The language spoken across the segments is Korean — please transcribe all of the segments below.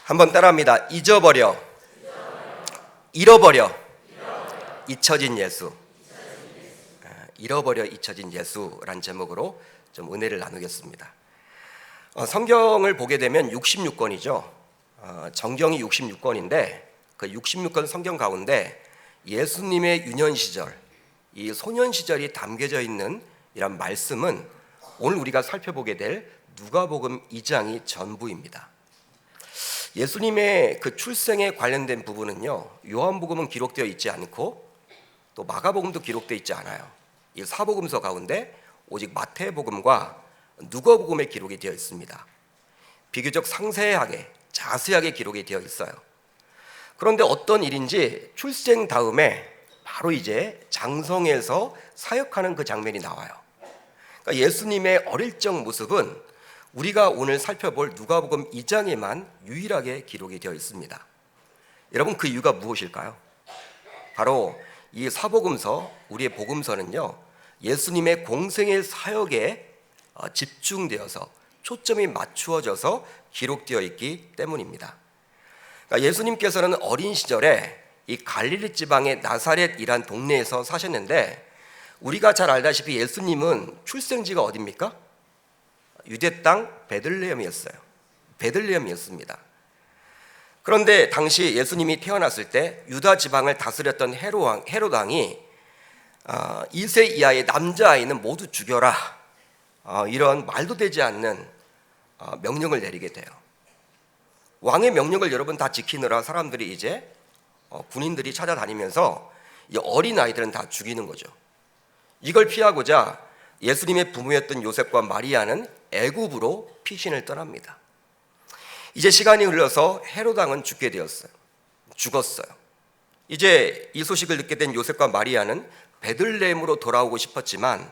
한번 따라합니다. 잊어버려, 잃어버려, 잊혀진 예수. 잃어버려 잊혀진 예수란 제목으로 좀 은혜를 나누겠습니다. 성경을 보게 되면 66권이죠. 정경이 66권인데 그 66권 성경 가운데 예수님의 유년 시절, 이 소년 시절이 담겨져 있는 이런 말씀은 오늘 우리가 살펴보게 될 누가복음 2장이 전부입니다. 예수님의 그 출생에 관련된 부분은요, 요한복음은 기록되어 있지 않고 또 마가복음도 기록되어 있지 않아요. 이 사복음서 가운데 오직 마태복음과 누가복음에 기록이 되어 있습니다. 비교적 상세하게 자세하게 기록이 되어 있어요. 그런데 어떤 일인지 출생 다음에 바로 이제 장성에서 사역하는 그 장면이 나와요. 그러니까 예수님의 어릴 적 모습은 우리가 오늘 살펴볼 누가복음 2장에만 유일하게 기록이 되어 있습니다. 여러분, 그 이유가 무엇일까요? 바로 이 사복음서, 우리의 복음서는요, 예수님의 공생의 사역에 집중되어서 초점이 맞추어져서 기록되어 있기 때문입니다. 그러니까 예수님께서는 어린 시절에 이 갈릴리 지방의 나사렛이란 동네에서 사셨는데, 우리가 잘 알다시피 예수님은 출생지가 어디입니까? 유대 땅 베들레헴이었어요. 베들레헴이었습니다. 그런데 당시 예수님이 태어났을 때 유다 지방을 다스렸던 헤롯 왕이 2세 이하의 남자아이는 모두 죽여라, 이런 말도 되지 않는 명령을 내리게 돼요. 왕의 명령을 여러분 다 지키느라 사람들이 이제 군인들이 찾아다니면서 이 어린 아이들은 다 죽이는 거죠. 이걸 피하고자 예수님의 부모였던 요셉과 마리아는 애굽으로 피신을 떠납니다. 이제 시간이 흘러서 헤롯 왕은 죽었어요. 이제 이 소식을 듣게 된 요셉과 마리아는 베들레헴으로 돌아오고 싶었지만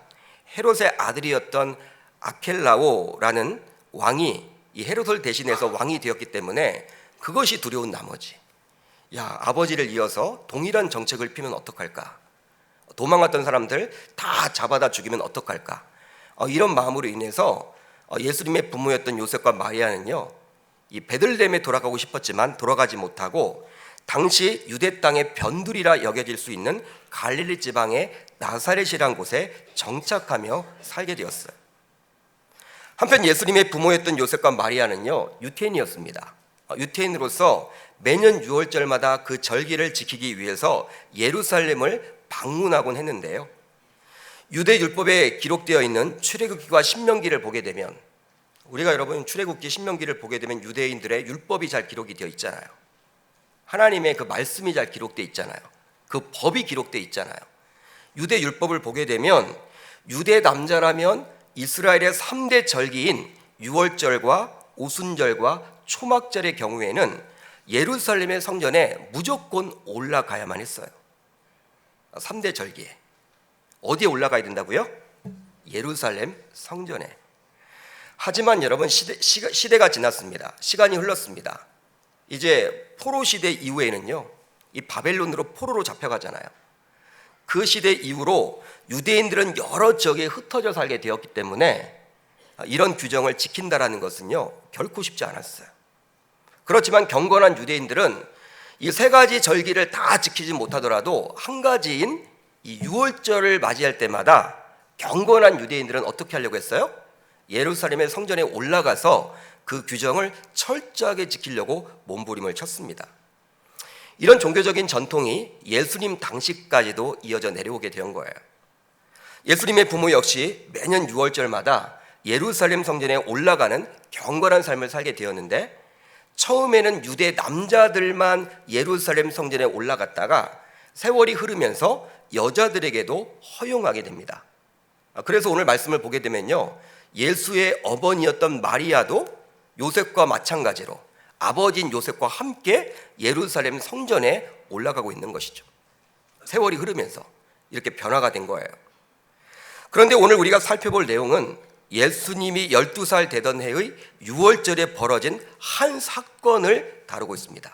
헤롯의 아들이었던 아켈라오라는 왕이 이 헤롯을 대신해서 왕이 되었기 때문에 그것이 두려운 나머지, 아버지를 이어서 동일한 정책을 피면 어떡할까? 도망갔던 사람들 다 잡아다 죽이면 어떡할까? 이런 마음으로 인해서 예수님의 부모였던 요셉과 마리아는요, 이 베들레헴에 돌아가고 싶었지만 돌아가지 못하고 당시 유대 땅의 변두리라 여겨질 수 있는 갈릴리 지방의 나사렛이란 곳에 정착하며 살게 되었어요. 한편 예수님의 부모였던 요셉과 마리아는요, 유태인이었습니다. 유태인으로서 매년 6월절마다 그 절기를 지키기 위해서 예루살렘을 방문하곤 했는데요, 유대 율법에 기록되어 있는 출애굽기와 신명기를 보게 되면, 우리가 여러분 출애굽기 신명기를 보게 되면 유대인들의 율법이 잘 기록이 되어 있잖아요. 하나님의 그 말씀이 잘 기록되어 있잖아요. 그 법이 기록되어 있잖아요. 유대 율법을 보게 되면 유대 남자라면 이스라엘의 3대 절기인 유월절과 오순절과 초막절의 경우에는 예루살렘의 성전에 무조건 올라가야만 했어요. 3대 절기에 어디에 올라가야 된다고요? 예루살렘 성전에. 하지만 여러분, 시대가 지났습니다. 시간이 흘렀습니다. 이제 포로 시대 이후에는요, 이 바벨론으로 포로로 잡혀가잖아요. 그 시대 이후로 유대인들은 여러 지역에 흩어져 살게 되었기 때문에 이런 규정을 지킨다라는 것은요, 결코 쉽지 않았어요. 그렇지만 경건한 유대인들은 이 세 가지 절기를 다 지키지 못하더라도 한 가지인 이 유월절을 맞이할 때마다 경건한 유대인들은 어떻게 하려고 했어요? 예루살렘의 성전에 올라가서 그 규정을 철저하게 지키려고 몸부림을 쳤습니다. 이런 종교적인 전통이 예수님 당시까지도 이어져 내려오게 된 거예요. 예수님의 부모 역시 매년 6월절마다 예루살렘 성전에 올라가는 경건한 삶을 살게 되었는데, 처음에는 유대 남자들만 예루살렘 성전에 올라갔다가 세월이 흐르면서 여자들에게도 허용하게 됩니다. 그래서 오늘 말씀을 보게 되면요, 예수의 어머니였던 마리아도 요셉과 마찬가지로 아버지인 요셉과 함께 예루살렘 성전에 올라가고 있는 것이죠. 세월이 흐르면서 이렇게 변화가 된 거예요. 그런데 오늘 우리가 살펴볼 내용은 예수님이 12살 되던 해의 6월절에 벌어진 한 사건을 다루고 있습니다.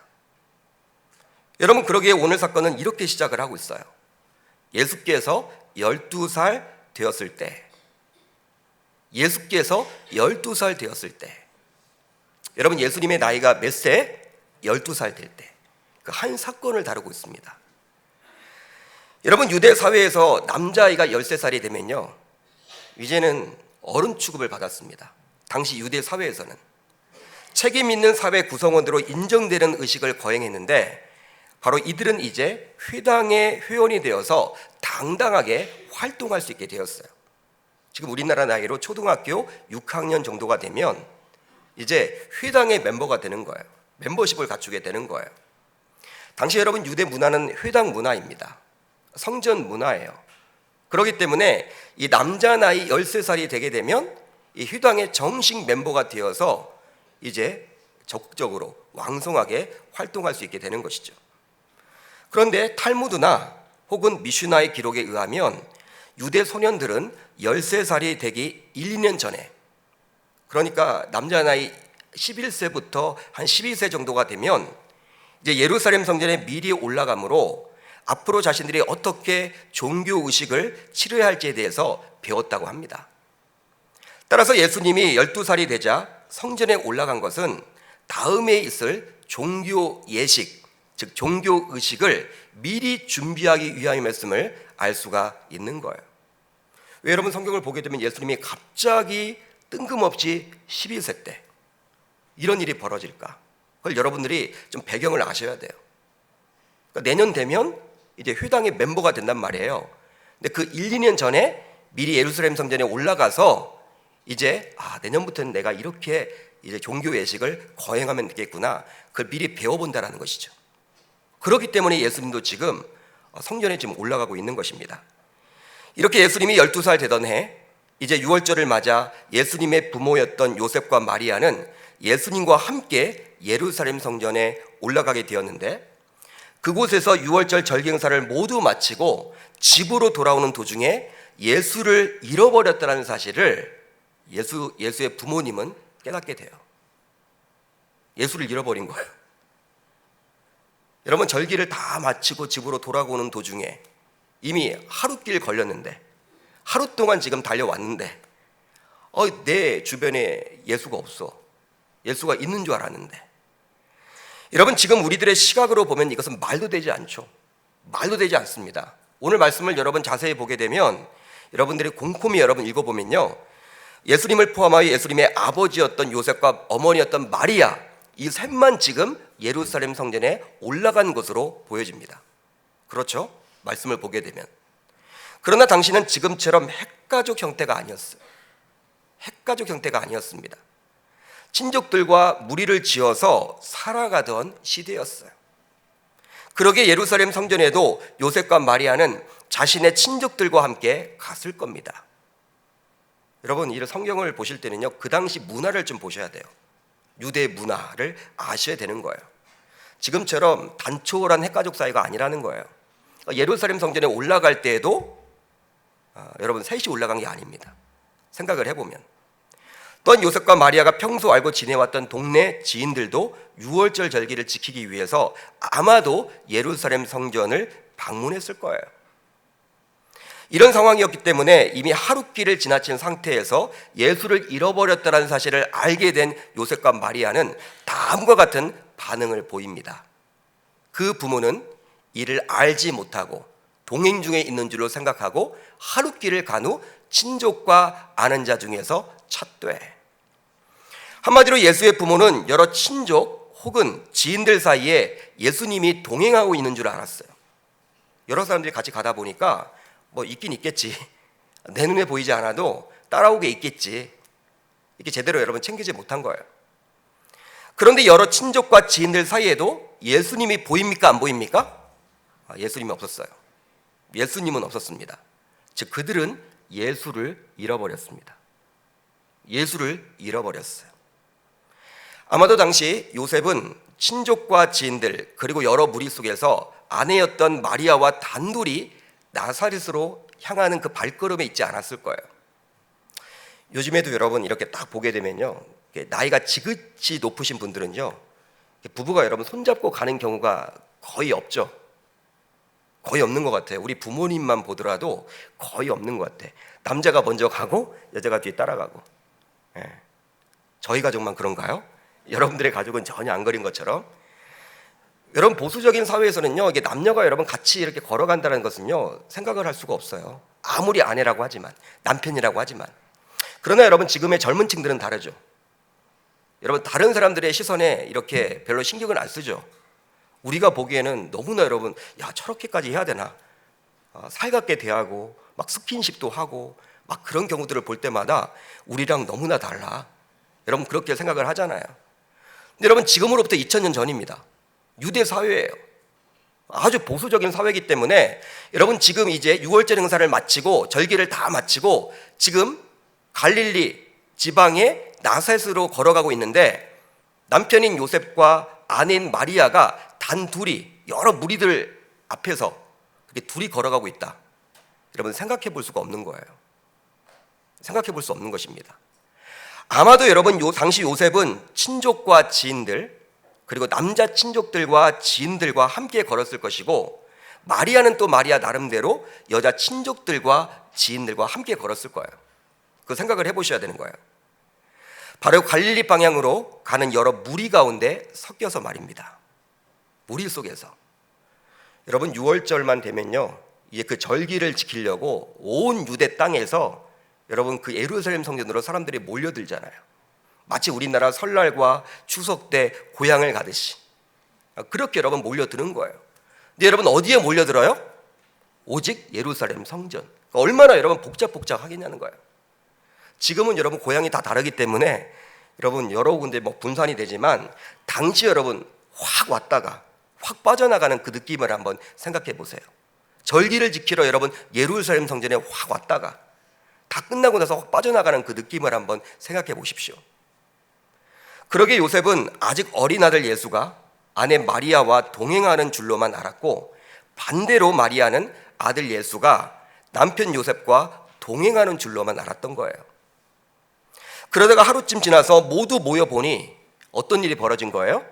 여러분, 그러기에 오늘 사건은 이렇게 시작을 하고 있어요. 예수께서 12살 되었을 때, 예수께서 12살 되었을 때, 여러분, 예수님의 나이가 몇 세? 12살 될 때 그 한 사건을 다루고 있습니다. 여러분, 유대 사회에서 남자아이가 13살이 되면요, 이제는 어른 취급을 받았습니다. 당시 유대 사회에서는 책임 있는 사회 구성원으로 인정되는 의식을 거행했는데, 바로 이들은 이제 회당의 회원이 되어서 당당하게 활동할 수 있게 되었어요. 지금 우리나라 나이로 초등학교 6학년 정도가 되면 이제 회당의 멤버가 되는 거예요. 멤버십을 갖추게 되는 거예요. 당시 여러분, 유대 문화는 회당 문화입니다. 성전 문화예요. 그렇기 때문에 이 남자 나이 13살이 되게 되면 이 회당의 정식 멤버가 되어서 이제 적극적으로 왕성하게 활동할 수 있게 되는 것이죠. 그런데 탈무드나 혹은 미슈나의 기록에 의하면 유대 소년들은 13살이 되기 1, 2년 전에, 그러니까 남자 나이 11세부터 한 12세 정도가 되면 이제 예루살렘 성전에 미리 올라가므로 앞으로 자신들이 어떻게 종교 의식을 치러야 할지에 대해서 배웠다고 합니다. 따라서 예수님이 12살이 되자 성전에 올라간 것은 다음에 있을 종교 예식, 즉 종교 의식을 미리 준비하기 위함이었음을 알 수가 있는 거예요. 왜 여러분, 성경을 보게 되면 예수님이 갑자기 뜬금없이 12세 때 이런 일이 벌어질까? 그걸 여러분들이 좀 배경을 아셔야 돼요. 그러니까 내년 되면 이제 회당의 멤버가 된단 말이에요. 근데 그 1, 2년 전에 미리 예루살렘 성전에 올라가서 이제 내년부터는 내가 이렇게 이제 종교 예식을 거행하면 되겠구나, 그걸 미리 배워본다라는 것이죠. 그렇기 때문에 예수님도 지금 성전에 지금 올라가고 있는 것입니다. 이렇게 예수님이 12살 되던 해, 이제 유월절을 맞아 예수님의 부모였던 요셉과 마리아는 예수님과 함께 예루살렘 성전에 올라가게 되었는데, 그곳에서 유월절 절기행사를 모두 마치고 집으로 돌아오는 도중에 예수를 잃어버렸다는 사실을 예수의 부모님은 깨닫게 돼요. 예수를 잃어버린 거예요. 여러분, 절기를 다 마치고 집으로 돌아오는 도중에 이미 하루길 걸렸는데, 하루 동안 지금 달려왔는데 내 주변에 예수가 없어. 예수가 있는 줄 알았는데. 여러분, 지금 우리들의 시각으로 보면 이것은 말도 되지 않죠. 말도 되지 않습니다. 오늘 말씀을 여러분 자세히 보게 되면, 여러분들이 곰곰이 여러분 읽어보면요, 예수님을 포함하여 예수님의 아버지였던 요셉과 어머니였던 마리아, 이 셋만 지금 예루살렘 성전에 올라간 것으로 보여집니다. 그렇죠? 말씀을 보게 되면. 그러나 당시는 지금처럼 핵가족 형태가 아니었어요. 핵가족 형태가 아니었습니다. 친족들과 무리를 지어서 살아가던 시대였어요. 그러기에 예루살렘 성전에도 요셉과 마리아는 자신의 친족들과 함께 갔을 겁니다. 여러분, 이 성경을 보실 때는요, 그 당시 문화를 좀 보셔야 돼요. 유대 문화를 아셔야 되는 거예요. 지금처럼 단촐한 핵가족 사이가 아니라는 거예요. 예루살렘 성전에 올라갈 때에도 여러분, 셋이 올라간 게 아닙니다. 생각을 해보면, 또한 요셉과 마리아가 평소 알고 지내왔던 동네 지인들도 유월절 절기를 지키기 위해서 아마도 예루살렘 성전을 방문했을 거예요. 이런 상황이었기 때문에 이미 하루길을 지나친 상태에서 예수를 잃어버렸다는 사실을 알게 된 요셉과 마리아는 다음과 같은 반응을 보입니다. 그 부모는 이를 알지 못하고 동행 중에 있는 줄로 생각하고 하루길을 간 후 친족과 아는 자 중에서 찾되, 한마디로 예수의 부모는 여러 친족 혹은 지인들 사이에 예수님이 동행하고 있는 줄 알았어요. 여러 사람들이 같이 가다 보니까 뭐 있긴 있겠지, 내 눈에 보이지 않아도 따라오게 있겠지, 이렇게 제대로 여러분 챙기지 못한 거예요. 그런데 여러 친족과 지인들 사이에도 예수님이 보입니까, 안 보입니까? 예수님이 없었어요. 예수님은 없었습니다. 즉 그들은 예수를 잃어버렸습니다. 예수를 잃어버렸어요. 아마도 당시 요셉은 친족과 지인들 그리고 여러 무리 속에서 아내였던 마리아와 단둘이 나사렛으로 향하는 그 발걸음에 있지 않았을 거예요. 요즘에도 여러분 이렇게 딱 보게 되면요, 나이가 지긋이 높으신 분들은요, 부부가 여러분 손잡고 가는 경우가 거의 없죠. 거의 없는 것 같아요. 우리 부모님만 보더라도 거의 없는 것 같아. 남자가 먼저 가고 여자가 뒤에 따라가고. 저희 가족만 그런가요? 여러분들의 가족은 전혀 안 그린 것처럼. 여러분 보수적인 사회에서는요, 이게 남녀가 여러분 같이 이렇게 걸어간다는 것은요 생각을 할 수가 없어요. 아무리 아내라고 하지만, 남편이라고 하지만. 그러나 여러분 지금의 젊은 층들은 다르죠. 여러분 다른 사람들의 시선에 이렇게 별로 신경을 안 쓰죠. 우리가 보기에는 너무나 여러분, 야 저렇게까지 해야 되나, 살갑게 대하고 막 스킨십도 하고 막 그런 경우들을 볼 때마다 우리랑 너무나 달라. 여러분 그렇게 생각을 하잖아요. 근데 여러분 지금으로부터 2000년 전입니다. 유대 사회예요. 아주 보수적인 사회이기 때문에 여러분 지금 이제 유월절 행사를 마치고 절기를 다 마치고 지금 갈릴리 지방의 나셋으로 걸어가고 있는데 남편인 요셉과 아내인 마리아가 단 둘이 여러 무리들 앞에서 그렇게 둘이 걸어가고 있다. 여러분 생각해 볼 수가 없는 거예요. 생각해 볼 수 없는 것입니다. 아마도 여러분 당시 요셉은 친족과 지인들 그리고 남자 친족들과 지인들과 함께 걸었을 것이고 마리아는 또 마리아 나름대로 여자 친족들과 지인들과 함께 걸었을 거예요. 그 생각을 해보셔야 되는 거예요. 바로 갈릴리 방향으로 가는 여러 무리 가운데 섞여서 말입니다. 무리 속에서 여러분 6월절만 되면요 이제 그 절기를 지키려고 온 유대 땅에서 여러분 그 예루살렘 성전으로 사람들이 몰려들잖아요. 마치 우리나라 설날과 추석 때 고향을 가듯이 그렇게 여러분 몰려드는 거예요. 근데 여러분 어디에 몰려들어요? 오직 예루살렘 성전. 얼마나 여러분 복잡하겠냐는 거예요. 지금은 여러분 고향이 다 다르기 때문에 여러분 여러 군데 뭐 분산이 되지만 당시 여러분 확 왔다가 확 빠져나가는 그 느낌을 한번 생각해 보세요. 절기를 지키러 여러분 예루살렘 성전에 확 왔다가 다 끝나고 나서 확 빠져나가는 그 느낌을 한번 생각해 보십시오. 그러게 요셉은 아직 어린 아들 예수가 아내 마리아와 동행하는 줄로만 알았고 반대로 마리아는 아들 예수가 남편 요셉과 동행하는 줄로만 알았던 거예요. 그러다가 하루쯤 지나서 모두 모여보니 어떤 일이 벌어진 거예요?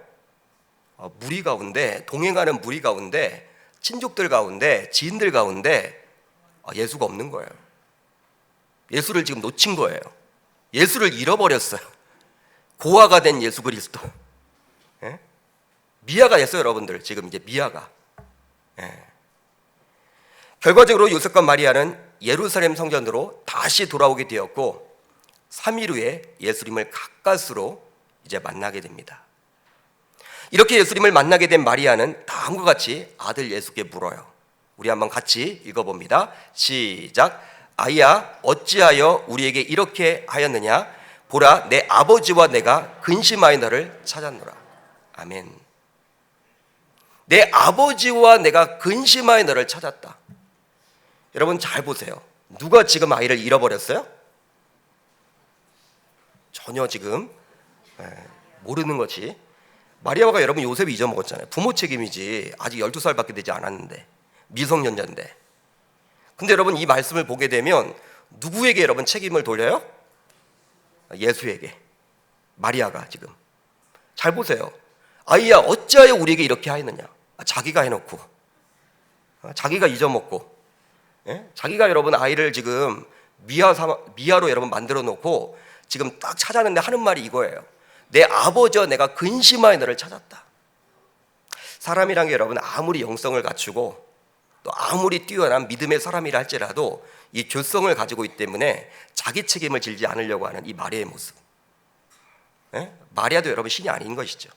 무리 가운데, 동행하는 무리 가운데, 친족들 가운데, 지인들 가운데 예수가 없는 거예요. 예수를 지금 놓친 거예요. 예수를 잃어버렸어요. 고아가 된 예수 그리스도. 예? 미아가 됐어요, 여러분들. 지금 이제 미아가. 예. 결과적으로 요셉과 마리아는 예루살렘 성전으로 다시 돌아오게 되었고 3일 후에 예수님을 가까스로 이제 만나게 됩니다. 이렇게 예수님을 만나게 된 마리아는 다음과 같이 아들 예수께 물어요. 우리 한번 같이 읽어봅니다. 시작. 아이야 어찌하여 우리에게 이렇게 하였느냐? 보라 내 아버지와 내가 근심하여 너를 찾았노라. 아멘. 내 아버지와 내가 근심하여 너를 찾았다. 여러분 잘 보세요. 누가 지금 아이를 잃어버렸어요? 전혀 지금 모르는 것이 마리아가 여러분 요셉이 잊어먹었잖아요. 부모 책임이지. 아직 12살밖에 되지 않았는데 미성년자인데. 근데 여러분 이 말씀을 보게 되면 누구에게 여러분 책임을 돌려요? 예수에게. 마리아가 지금 잘 보세요. 아이야 어찌하여 우리에게 이렇게 하였느냐? 자기가 해놓고 자기가 잊어먹고 자기가 여러분 아이를 지금 미아로 여러분 만들어 놓고 지금 딱 찾았는데 하는 말이 이거예요. 내 아버지와 내가 근심하여 너를 찾았다. 사람이란 게 여러분 아무리 영성을 갖추고 또 아무리 뛰어난 믿음의 사람이라 할지라도 이 교성을 가지고 있기 때문에 자기 책임을 질지 않으려고 하는 이 마리아의 모습. 마리아도 여러분 신이 아닌 것이죠.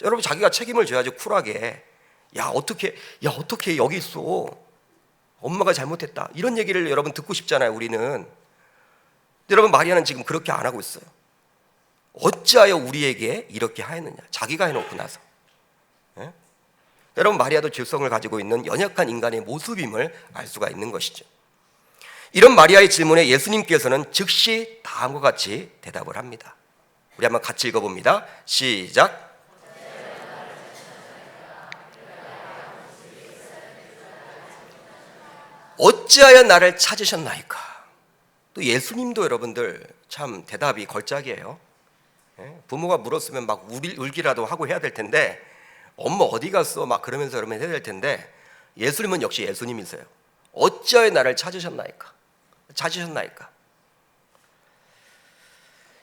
여러분 자기가 책임을 져야지 쿨하게. 야 어떻게 여기 있어? 엄마가 잘못했다. 이런 얘기를 여러분 듣고 싶잖아요. 우리는. 여러분 마리아는 지금 그렇게 안 하고 있어요. 어찌하여 우리에게 이렇게 하였느냐? 자기가 해놓고 나서. 여러분 마리아도 죄성을 가지고 있는 연약한 인간의 모습임을 알 수가 있는 것이죠. 이런 마리아의 질문에 예수님께서는 즉시 다음과 같이 대답을 합니다. 우리 한번 같이 읽어봅니다. 시작. 어찌하여 나를 찾으셨나이까? 또 예수님도 여러분들 참 대답이 걸작이에요. 부모가 물었으면 막 울기라도 하고 해야 될 텐데 엄마 어디 갔어? 막 그러면서 여러분 해야 될 텐데 예수님은 역시 예수님이세요. 어찌하여 나를 찾으셨나이까?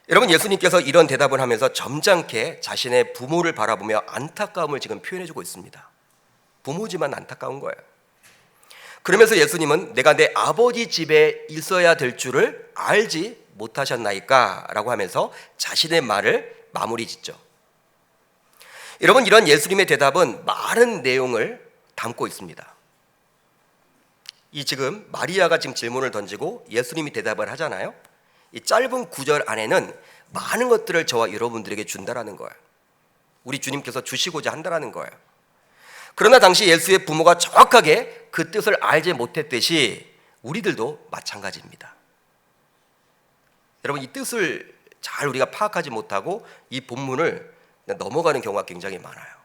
여러분, 예수님께서 이런 대답을 하면서 점잖게 자신의 부모를 바라보며 안타까움을 지금 표현해주고 있습니다. 부모지만 안타까운 거예요. 그러면서 예수님은 내가 내 아버지 집에 있어야 될 줄을 알지 못하셨나이까? 라고 하면서 자신의 말을 마무리 짓죠. 여러분, 이런 예수님의 대답은 많은 내용을 담고 있습니다. 이 지금 마리아가 지금 질문을 던지고 예수님이 대답을 하잖아요. 이 짧은 구절 안에는 많은 것들을 저와 여러분들에게 준다라는 거예요. 우리 주님께서 주시고자 한다라는 거예요. 그러나 당시 예수의 부모가 정확하게 그 뜻을 알지 못했듯이 우리들도 마찬가지입니다. 여러분, 이 뜻을 잘 우리가 파악하지 못하고 이 본문을 넘어가는 경우가 굉장히 많아요.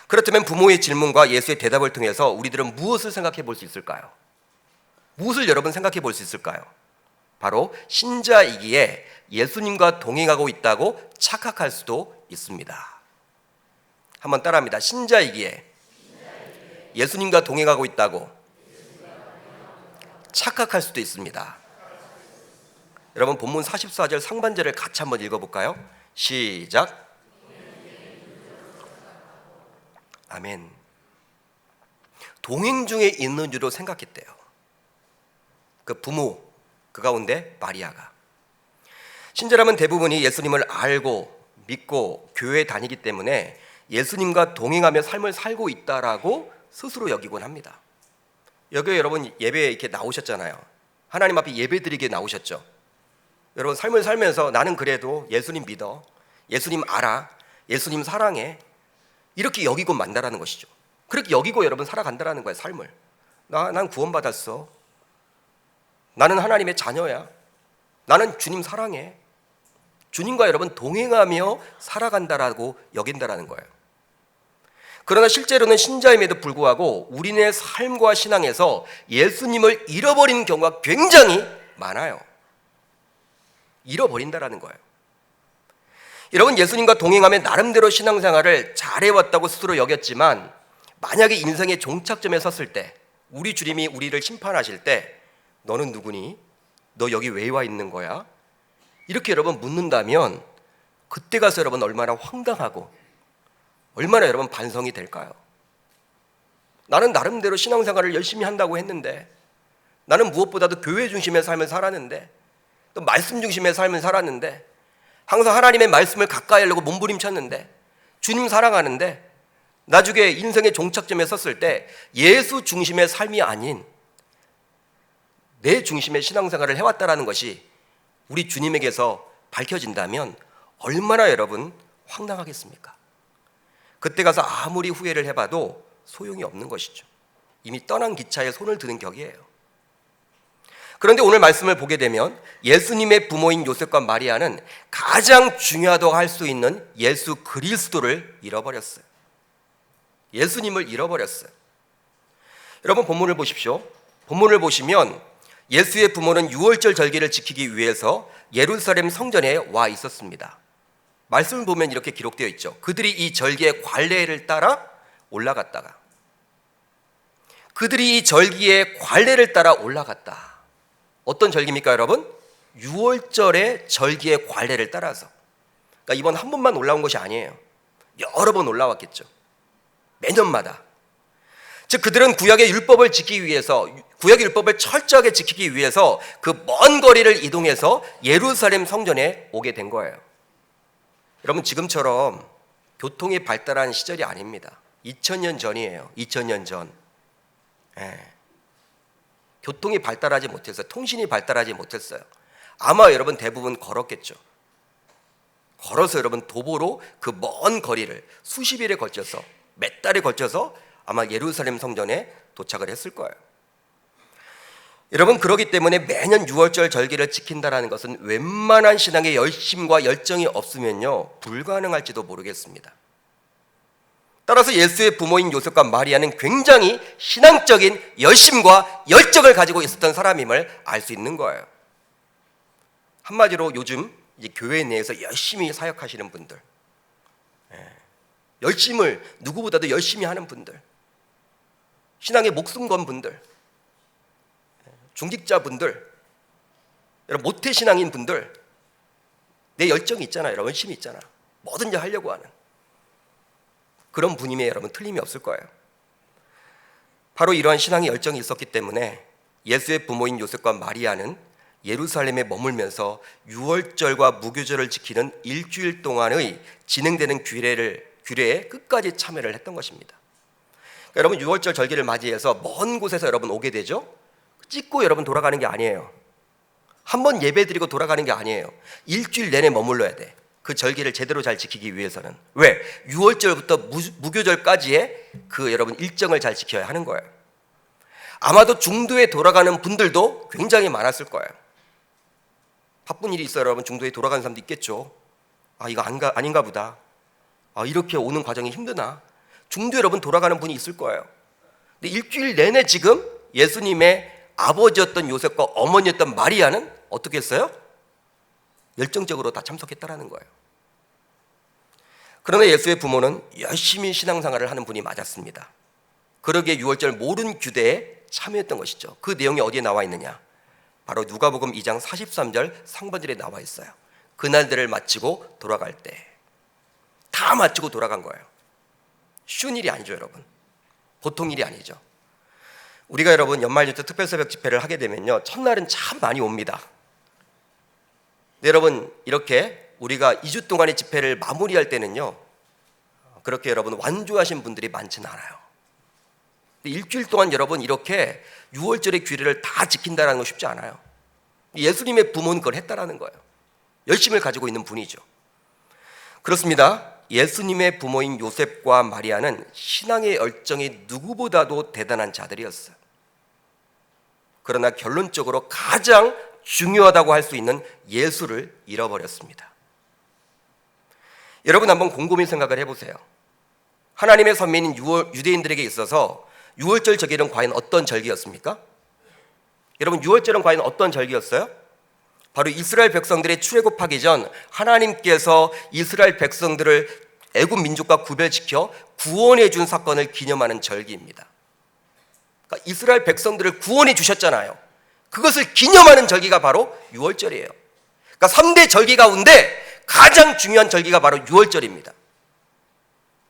그렇다면 부모의 질문과 예수의 대답을 통해서 우리들은 무엇을 생각해 볼 수 있을까요? 무엇을 여러분 생각해 볼 수 있을까요? 바로 신자이기에 예수님과 동행하고 있다고 착각할 수도 있습니다. 한번 따라합니다. 신자이기에 예수님과 동행하고 있다고 착각할 수도 있습니다. 여러분, 본문 44절 상반절을 같이 한번 읽어볼까요? 시작. 아멘. 동행 중에 있는 줄로 생각했대요. 그 부모, 그 가운데 마리아가. 신자라면 대부분이 예수님을 알고 믿고 교회에 다니기 때문에 예수님과 동행하며 삶을 살고 있다라고 스스로 여기곤 합니다. 여기 여러분 예배에 이렇게 나오셨잖아요. 하나님 앞에 예배드리게 나오셨죠. 여러분, 삶을 살면서 나는 그래도 예수님 믿어, 예수님 알아, 예수님 사랑해, 이렇게 여기고 만다라는 것이죠. 그렇게 여기고 여러분 살아간다라는 거예요. 삶을. 난 구원받았어, 나는 하나님의 자녀야, 나는 주님 사랑해, 주님과 여러분 동행하며 살아간다라고 여긴다라는 거예요. 그러나 실제로는 신자임에도 불구하고 우리네 삶과 신앙에서 예수님을 잃어버리는 경우가 굉장히 많아요. 잃어버린다라는 거예요. 여러분, 예수님과 동행하며 나름대로 신앙생활을 잘해왔다고 스스로 여겼지만 만약에 인생의 종착점에 섰을 때 우리 주님이 우리를 심판하실 때 너는 누구니? 너 여기 왜 와 있는 거야? 이렇게 여러분 묻는다면 그때 가서 여러분 얼마나 황당하고 얼마나 여러분 반성이 될까요? 나는 나름대로 신앙생활을 열심히 한다고 했는데, 나는 무엇보다도 교회 중심의 삶을 살았는데, 또 말씀 중심의 삶을 살았는데, 항상 하나님의 말씀을 가까이 하려고 몸부림쳤는데, 주님 사랑하는데, 나중에 인생의 종착점에 섰을 때 예수 중심의 삶이 아닌 내 중심의 신앙생활을 해왔다라는 것이 우리 주님에게서 밝혀진다면 얼마나 여러분 황당하겠습니까? 그때 가서 아무리 후회를 해봐도 소용이 없는 것이죠. 이미 떠난 기차에 손을 드는 격이에요. 그런데 오늘 말씀을 보게 되면 예수님의 부모인 요셉과 마리아는 가장 중요하다고 할 수 있는 예수 그리스도를 잃어버렸어요. 예수님을 잃어버렸어요. 여러분, 본문을 보십시오. 본문을 보시면 예수의 부모는 유월절 절기를 지키기 위해서 예루살렘 성전에 와 있었습니다. 말씀을 보면 이렇게 기록되어 있죠. 그들이 이 절기의 관례를 따라 올라갔다가, 그들이 이 절기의 관례를 따라 올라갔다. 어떤 절기입니까, 여러분? 유월절의 절기의 관례를 따라서. 그러니까 이번 한 번만 올라온 것이 아니에요. 여러 번 올라왔겠죠. 매년마다. 즉 그들은 구약의 율법을 지키기 위해서, 구약의 율법을 철저하게 지키기 위해서 그 먼 거리를 이동해서 예루살렘 성전에 오게 된 거예요. 여러분, 지금처럼 교통이 발달한 시절이 아닙니다. 2000년 전이에요. 2000년 전. 교통이 발달하지 못했어요. 통신이 발달하지 못했어요. 아마 여러분 대부분 걸었겠죠. 걸어서 여러분 도보로 그 먼 거리를 수십 일에 걸쳐서, 몇 달에 걸쳐서 아마 예루살렘 성전에 도착을 했을 거예요. 여러분, 그렇기 때문에 매년 유월절 절기를 지킨다는 것은 웬만한 신앙의 열심과 열정이 없으면요 불가능할지도 모르겠습니다. 따라서 예수의 부모인 요셉과 마리아는 굉장히 신앙적인 열심과 열정을 가지고 있었던 사람임을 알 수 있는 거예요. 한마디로 요즘 이제 교회 내에서 열심히 사역하시는 분들, 열심을 누구보다도 열심히 하는 분들, 신앙에 목숨 건 분들, 중직자분들, 여러분 모태신앙인 분들, 내 열정이 있잖아요. 여러분, 열심이 있잖아. 뭐든지 하려고 하는 그런 분임에 여러분 틀림이 없을 거예요. 바로 이러한 신앙의 열정이 있었기 때문에 예수의 부모인 요셉과 마리아는 예루살렘에 머물면서 유월절과 무교절을 지키는 일주일 동안의 진행되는 규례에 끝까지 참여를 했던 것입니다. 그러니까 여러분, 유월절 절기를 맞이해서 먼 곳에서 여러분 오게 되죠. 찍고 여러분 돌아가는 게 아니에요. 한번 예배드리고 돌아가는 게 아니에요. 일주일 내내 머물러야 돼. 그 절기를 제대로 잘 지키기 위해서는. 왜? 유월절부터 무교절까지의 그 여러분 일정을 잘 지켜야 하는 거예요. 아마도 중도에 돌아가는 분들도 굉장히 많았을 거예요. 바쁜 일이 있어요. 여러분, 중도에 돌아가는 사람도 있겠죠. 아, 이거 아닌가 보다. 아, 이렇게 오는 과정이 힘드나. 중도에 여러분 돌아가는 분이 있을 거예요. 근데 일주일 내내 지금 예수님의 아버지였던 요셉과 어머니였던 마리아는 어떻게 했어요? 열정적으로 다 참석했다라는 거예요. 그러나 예수의 부모는 열심히 신앙생활을 하는 분이 맞았습니다. 그러기에 유월절 모든 규례에 참여했던 것이죠. 그 내용이 어디에 나와 있느냐? 바로 누가복음 2장 43절 상반절에 나와 있어요. 그날들을 마치고 돌아갈 때 다 마치고 돌아간 거예요. 쉬운 일이 아니죠, 여러분. 보통 일이 아니죠. 우리가 여러분 연말연초 특별새벽 집회를 하게 되면요, 첫날은 참 많이 옵니다. 네, 여러분, 이렇게 우리가 2주 동안의 집회를 마무리할 때는요, 그렇게 여러분 완주하신 분들이 많지는 않아요. 일주일 동안 여러분 이렇게 6월절의 규례를 다 지킨다는 건 쉽지 않아요. 예수님의 부모는 그걸 했다라는 거예요. 열심을 가지고 있는 분이죠. 그렇습니다. 예수님의 부모인 요셉과 마리아는 신앙의 열정이 누구보다도 대단한 자들이었어요. 그러나 결론적으로 가장 중요하다고 할 수 있는 예수를 잃어버렸습니다. 여러분, 한번 곰곰이 생각을 해보세요. 하나님의 선민인 유대인들에게 있어서 유월절 절기는 과연 어떤 절기였습니까? 여러분, 유월절은 과연 어떤 절기였어요? 바로 이스라엘 백성들의 출애굽하기 전 하나님께서 이스라엘 백성들을 애굽 민족과 구별시켜 구원해 준 사건을 기념하는 절기입니다. 그러니까 이스라엘 백성들을 구원해 주셨잖아요. 그것을 기념하는 절기가 바로 유월절이에요. 그러니까 3대 절기 가운데 가장 중요한 절기가 바로 유월절입니다.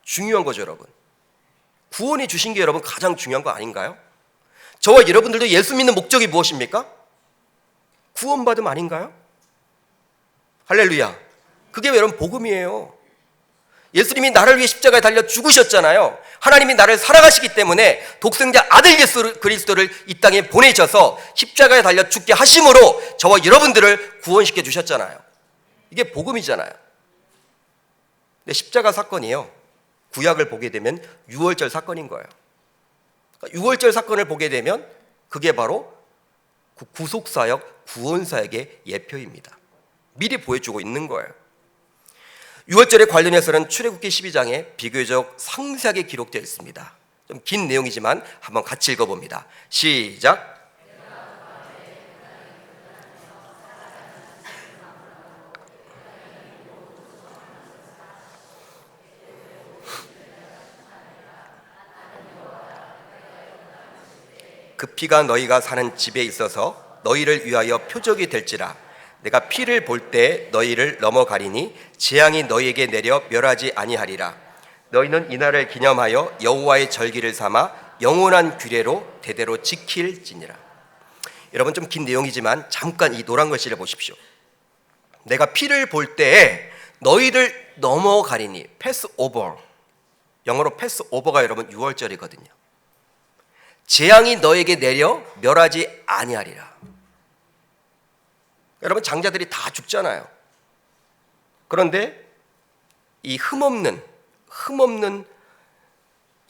중요한 거죠, 여러분. 구원해 주신 게 여러분 가장 중요한 거 아닌가요? 저와 여러분들도 예수 믿는 목적이 무엇입니까? 구원받음 아닌가요? 할렐루야. 그게 여러분 복음이에요. 예수님이 나를 위해 십자가에 달려 죽으셨잖아요. 하나님이 나를 사랑하시기 때문에 독생자 아들 예수 그리스도를 이 땅에 보내셔서 십자가에 달려 죽게 하심으로 저와 여러분들을 구원시켜 주셨잖아요. 이게 복음이잖아요. 근데 십자가 사건이요, 구약을 보게 되면 유월절 사건인 거예요. 유월절 사건을 보게 되면 그게 바로 구속사역, 구원사역의 예표입니다. 미리 보여주고 있는 거예요. 유월절에 관련해서는 출애굽기 12장에 비교적 상세하게 기록되어 있습니다. 좀 긴 내용이지만 한번 같이 읽어봅니다. 시작. 그 피가 너희가 사는 집에 있어서 너희를 위하여 표적이 될지라. 내가 피를 볼 때 너희를 넘어가리니 재앙이 너희에게 내려 멸하지 아니하리라. 너희는 이날을 기념하여 여호와의 절기를 삼아 영원한 규례로 대대로 지킬지니라. 여러분, 좀 긴 내용이지만 잠깐 이 노란 글씨를 보십시오. 내가 피를 볼 때 너희를 넘어가리니, 패스 오버, 영어로 패스 오버가 여러분 유월절이거든요. 재앙이 너에게 내려 멸하지 아니하리라. 여러분, 장자들이 다 죽잖아요. 그런데 이 흠없는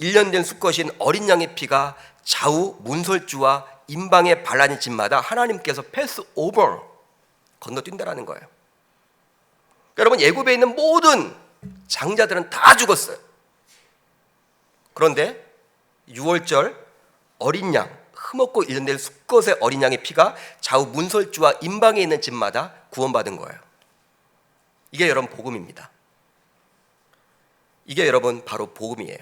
1년 된 수컷인 어린 양의 피가 좌우 문설주와 임방의 반란이 집마다 하나님께서 패스 오버, 건너뛴다라는 거예요. 여러분, 애굽에 있는 모든 장자들은 다 죽었어요. 그런데 6월절 어린 양, 흠없고 1년 된 수컷의 어린 양의 피가 좌우 문설주와 임방에 있는 집마다 구원받은 거예요. 이게 여러분 복음입니다. 이게 여러분 바로 복음이에요.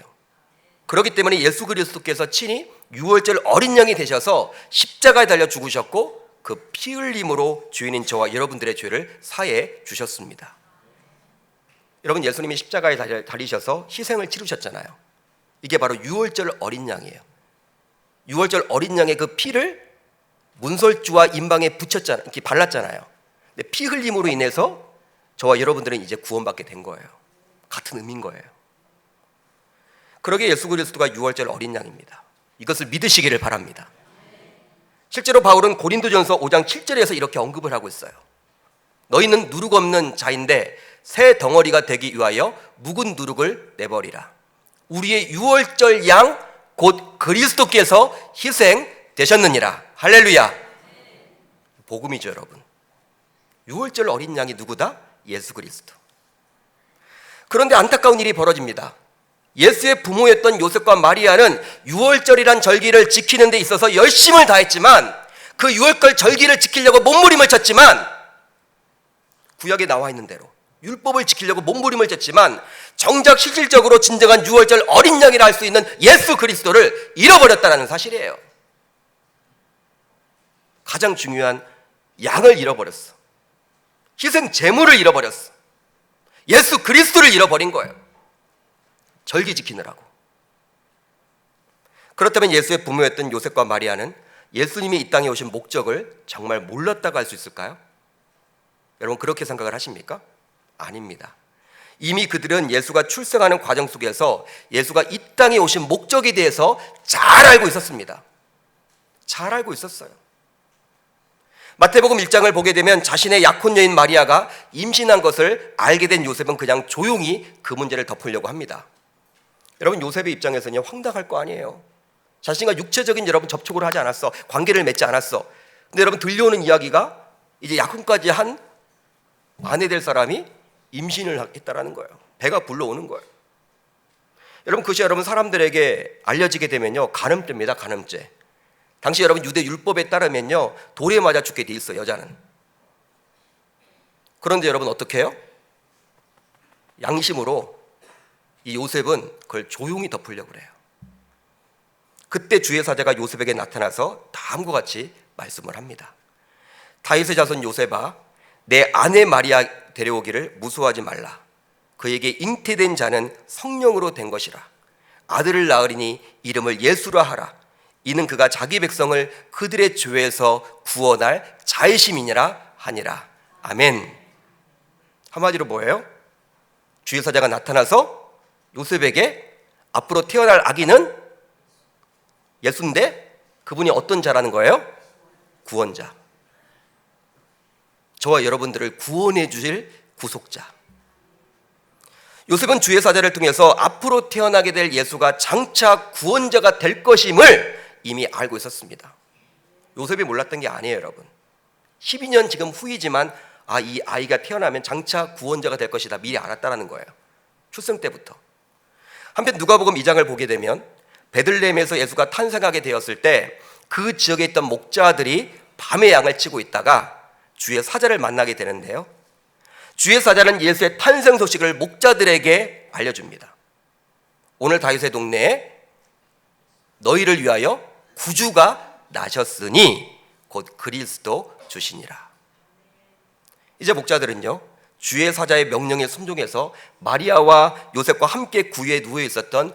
그렇기 때문에 예수 그리스도께서 친히 6월절 어린 양이 되셔서 십자가에 달려 죽으셨고 그 피 흘림으로 주인인 저와 여러분들의 죄를 사해 주셨습니다. 여러분, 예수님이 십자가에 달리셔서 희생을 치르셨잖아요. 이게 바로 유월절 어린 양이에요. 유월절 어린 양의 그 피를 문설주와 임방에 붙였잖아요. 이렇게 발랐잖아요. 근데 피 흘림으로 인해서 저와 여러분들은 이제 구원받게 된 거예요. 같은 의미인 거예요. 그러기에 예수 그리스도가 유월절 어린 양입니다. 이것을 믿으시기를 바랍니다. 실제로 바울은 고린도전서 5장 7절에서 이렇게 언급을 하고 있어요. 너희는 누룩 없는 자인데 새 덩어리가 되기 위하여 묵은 누룩을 내버리라. 우리의 유월절 양 곧 그리스도께서 희생되셨느니라. 할렐루야. 복음이죠, 여러분. 유월절 어린 양이 누구다? 예수 그리스도. 그런데 안타까운 일이 벌어집니다. 예수의 부모였던 요셉과 마리아는 유월절이란 절기를 지키는 데 있어서 열심을 다했지만, 그 유월절 절기를 지키려고 몸부림을 쳤지만, 구약에 나와 있는 대로 율법을 지키려고 몸부림을 쳤지만 정작 실질적으로 진정한 유월절 어린 양이라 할 수 있는 예수 그리스도를 잃어버렸다는 사실이에요. 가장 중요한 양을 잃어버렸어. 희생 제물을 잃어버렸어. 예수 그리스도를 잃어버린 거예요. 절기 지키느라고. 그렇다면 예수의 부모였던 요셉과 마리아는 예수님이 이 땅에 오신 목적을 정말 몰랐다고 할 수 있을까요? 여러분, 그렇게 생각을 하십니까? 아닙니다. 이미 그들은 예수가 출생하는 과정 속에서 예수가 이 땅에 오신 목적에 대해서 잘 알고 있었습니다. 잘 알고 있었어요. 마태복음 1장을 보게 되면 자신의 약혼 여인 마리아가 임신한 것을 알게 된 요셉은 그냥 조용히 그 문제를 덮으려고 합니다. 여러분, 요셉의 입장에서는 황당할 거 아니에요. 자신과 육체적인 여러분 접촉을 하지 않았어. 관계를 맺지 않았어. 근데 여러분, 들려오는 이야기가 이제 약혼까지 한 아내 될 사람이 임신을 했다라는 거예요. 배가 불러오는 거예요. 여러분, 그것이 여러분 사람들에게 알려지게 되면요, 간음죄입니다. 간음죄. 당시 여러분 유대 율법에 따르면요, 돌에 맞아 죽게 돼 있어요, 여자는. 그런데 여러분 어떻게 해요? 양심으로 이 요셉은 그걸 조용히 덮으려고 그래요. 그때 주의 사자가 요셉에게 나타나서 다음과 같이 말씀을 합니다. 다윗의 자손 요셉아, 내 아내 마리아 데려오기를 무서워하지 말라. 그에게 잉태된 자는 성령으로 된 것이라. 아들을 낳으리니 이름을 예수라 하라. 이는 그가 자기 백성을 그들의 죄에서 구원할 자의심이니라 하니라. 아멘. 한마디로 뭐예요? 주의 사자가 나타나서 요셉에게 앞으로 태어날 아기는 예수인데 그분이 어떤 자라는 거예요? 구원자. 저와 여러분들을 구원해 주실 구속자. 요셉은 주의 사자를 통해서 앞으로 태어나게 될 예수가 장차 구원자가 될 것임을 이미 알고 있었습니다. 요셉이 몰랐던 게 아니에요, 여러분. 12년 지금 후이지만 이 아이가 태어나면 장차 구원자가 될 것이다 미리 알았다는 거예요. 출생 때부터. 한편 누가복음 2장을 보게 되면 베들레헴에서 예수가 탄생하게 되었을 때 그 지역에 있던 목자들이 밤에 양을 치고 있다가 주의 사자를 만나게 되는데요, 주의 사자는 예수의 탄생 소식을 목자들에게 알려줍니다. 오늘 다윗의 동네에 너희를 위하여 구주가 나셨으니 곧 그리스도 주시니라. 이제 목자들은요, 주의 사자의 명령에 순종해서 마리아와 요셉과 함께 구유에 누워 있었던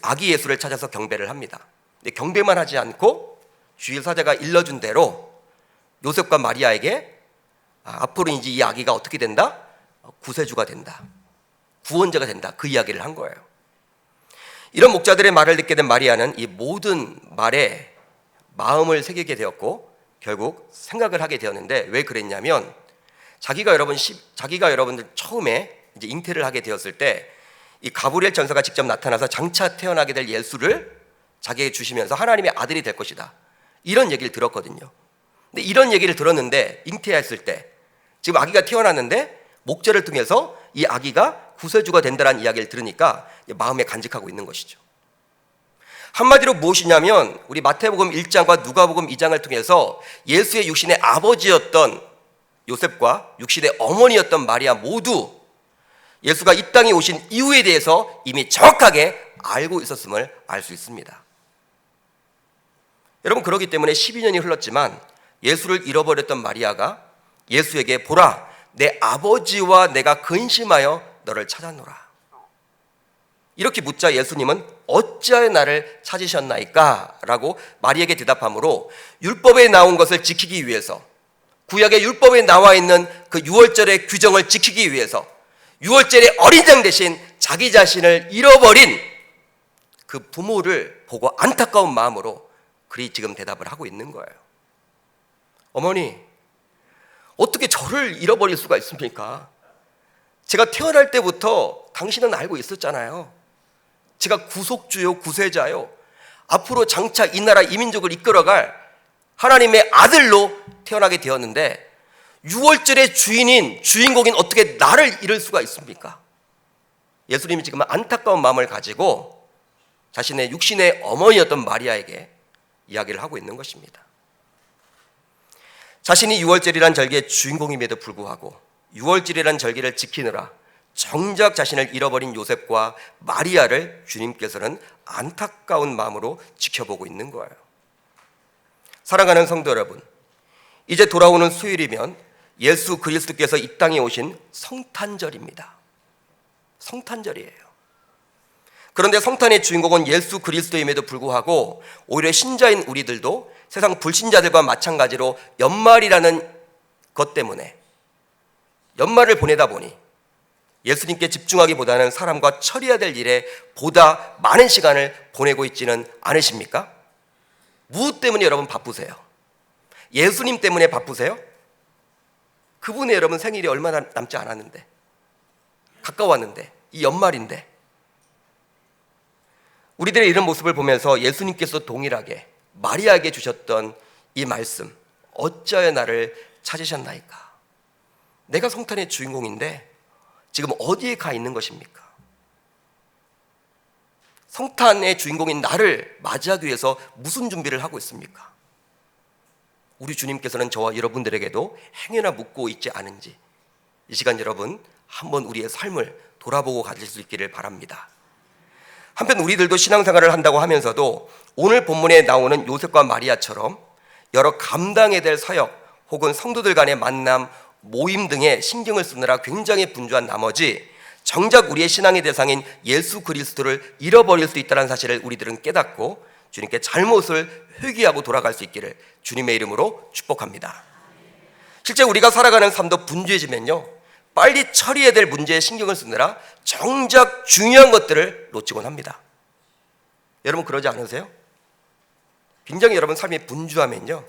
아기 예수를 찾아서 경배를 합니다. 근데 경배만 하지 않고 주의 사자가 일러준 대로 요셉과 마리아에게 앞으로 이제 이 아기가 어떻게 된다? 구세주가 된다. 구원자가 된다. 그 이야기를 한 거예요. 이런 목자들의 말을 듣게 된 마리아는 이 모든 말에 마음을 새기게 되었고 결국 생각을 하게 되었는데, 왜 그랬냐면 자기가 여러분들 처음에 이제 잉태를 하게 되었을 때 이 가브리엘 전사가 직접 나타나서 장차 태어나게 될 예수를 자기에게 주시면서 하나님의 아들이 될 것이다, 이런 얘기를 들었거든요. 근데 이런 얘기를 들었는데 잉태했을 때 지금 아기가 태어났는데 목자를 통해서 이 아기가 구세주가 된다는 이야기를 들으니까 마음에 간직하고 있는 것이죠. 한마디로 무엇이냐면 우리 마태복음 1장과 누가복음 2장을 통해서 예수의 육신의 아버지였던 요셉과 육신의 어머니였던 마리아 모두 예수가 이 땅에 오신 이유에 대해서 이미 정확하게 알고 있었음을 알 수 있습니다. 여러분, 그렇기 때문에 12년이 흘렀지만 예수를 잃어버렸던 마리아가 예수에게 보라, 내 아버지와 내가 근심하여 너를 찾았노라. 이렇게 묻자 예수님은 어찌하여 나를 찾으셨나이까? 라고 마리아에게 대답하므로 율법에 나온 것을 지키기 위해서, 구약의 율법에 나와 있는 그 유월절의 규정을 지키기 위해서 유월절의 어린 양 대신 자기 자신을 잃어버린 그 부모를 보고 안타까운 마음으로 그리 지금 대답을 하고 있는 거예요. 어머니, 어떻게 저를 잃어버릴 수가 있습니까? 제가 태어날 때부터 당신은 알고 있었잖아요. 제가 구속주요, 구세자요, 앞으로 장차 이 나라 이 민족을 이끌어갈 하나님의 아들로 태어나게 되었는데 유월절의 주인공인 어떻게 나를 잃을 수가 있습니까? 예수님이 지금 안타까운 마음을 가지고 자신의 육신의 어머니였던 마리아에게 이야기를 하고 있는 것입니다. 자신이 유월절이란 절기의 주인공임에도 불구하고 유월절이란 절기를 지키느라 정작 자신을 잃어버린 요셉과 마리아를 주님께서는 안타까운 마음으로 지켜보고 있는 거예요. 사랑하는 성도 여러분, 이제 돌아오는 수요일이면 예수 그리스도께서 이 땅에 오신 성탄절입니다. 성탄절이에요. 그런데 성탄의 주인공은 예수 그리스도임에도 불구하고 오히려 신자인 우리들도 세상 불신자들과 마찬가지로 연말이라는 것 때문에 연말을 보내다 보니 예수님께 집중하기보다는 사람과 처리해야 될 일에 보다 많은 시간을 보내고 있지는 않으십니까? 무엇 때문에 여러분 바쁘세요? 예수님 때문에 바쁘세요? 그분의 여러분 생일이 얼마 남지 않았는데, 가까웠는데, 이 연말인데, 우리들의 이런 모습을 보면서 예수님께서 동일하게 마리아에게 주셨던 이 말씀, 어찌하여 나를 찾으셨나이까? 내가 성탄의 주인공인데 지금 어디에 가 있는 것입니까? 성탄의 주인공인 나를 맞이하기 위해서 무슨 준비를 하고 있습니까? 우리 주님께서는 저와 여러분들에게도 행여나 묻고 있지 않은지 이 시간 여러분 한번 우리의 삶을 돌아보고 가질 수 있기를 바랍니다. 한편 우리들도 신앙생활을 한다고 하면서도 오늘 본문에 나오는 요셉과 마리아처럼 여러 감당해야 될 사역 혹은 성도들 간의 만남, 모임 등에 신경을 쓰느라 굉장히 분주한 나머지 정작 우리의 신앙의 대상인 예수 그리스도를 잃어버릴 수 있다는 사실을 우리들은 깨닫고 주님께 잘못을 회개하고 돌아갈 수 있기를 주님의 이름으로 축복합니다. 실제 우리가 살아가는 삶도 분주해지면요, 빨리 처리해야 될 문제에 신경을 쓰느라 정작 중요한 것들을 놓치곤 합니다. 여러분 그러지 않으세요? 굉장히 여러분 삶이 분주하면요,